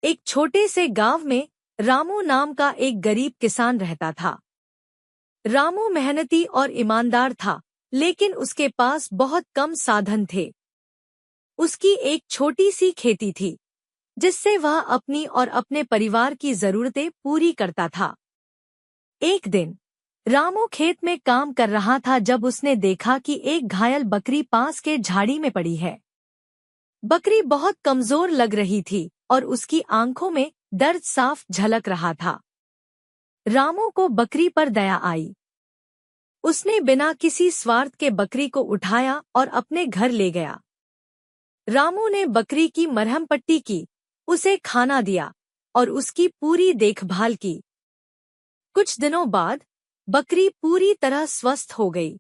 एक छोटे से गांव में रामू नाम का एक गरीब किसान रहता था। रामू मेहनती और ईमानदार था, लेकिन उसके पास बहुत कम साधन थे। उसकी एक छोटी सी खेती थी, जिससे वह अपनी और अपने परिवार की जरूरतें पूरी करता था। एक दिन रामू खेत में काम कर रहा था जब उसने देखा कि एक घायल बकरी पास के झाड़ी में पड़ी है। बकरी बहुत कमजोर लग रही थी और उसकी आंखों में दर्द साफ झलक रहा था। रामू को बकरी पर दया आई। उसने बिना किसी स्वार्थ के बकरी को उठाया और अपने घर ले गया। रामू ने बकरी की मरहम पट्टी की, उसे खाना दिया और उसकी पूरी देखभाल की। कुछ दिनों बाद बकरी पूरी तरह स्वस्थ हो गई।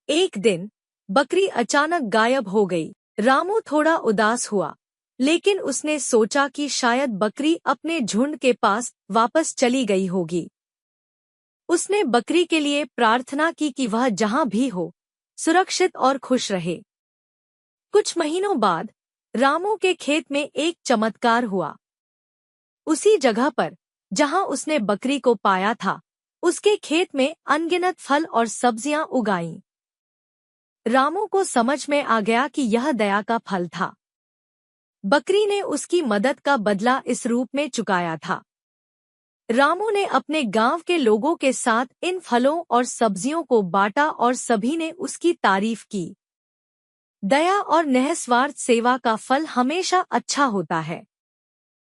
एक दिन बकरी अचानक गायब हो गई। रामू थोड़ा उदास हुआ, लेकिन उसने सोचा कि शायद बकरी अपने झुंड के पास वापस चली गई होगी। उसने बकरी के लिए प्रार्थना की कि वह जहां भी हो, सुरक्षित और खुश रहे। कुछ महीनों बाद रामू के खेत में एक चमत्कार हुआ। उसी जगह पर जहां उसने बकरी को पाया था, उसके खेत में अनगिनत फल और सब्जियां उगाईं। रामू को समझ में आ गया कि यह दया का फल था। बकरी ने उसकी मदद का बदला इस रूप में चुकाया था। रामू ने अपने गांव के लोगों के साथ इन फलों और सब्जियों को बांटा और सभी ने उसकी तारीफ की। दया और निस्वार्थ सेवा का फल हमेशा अच्छा होता है।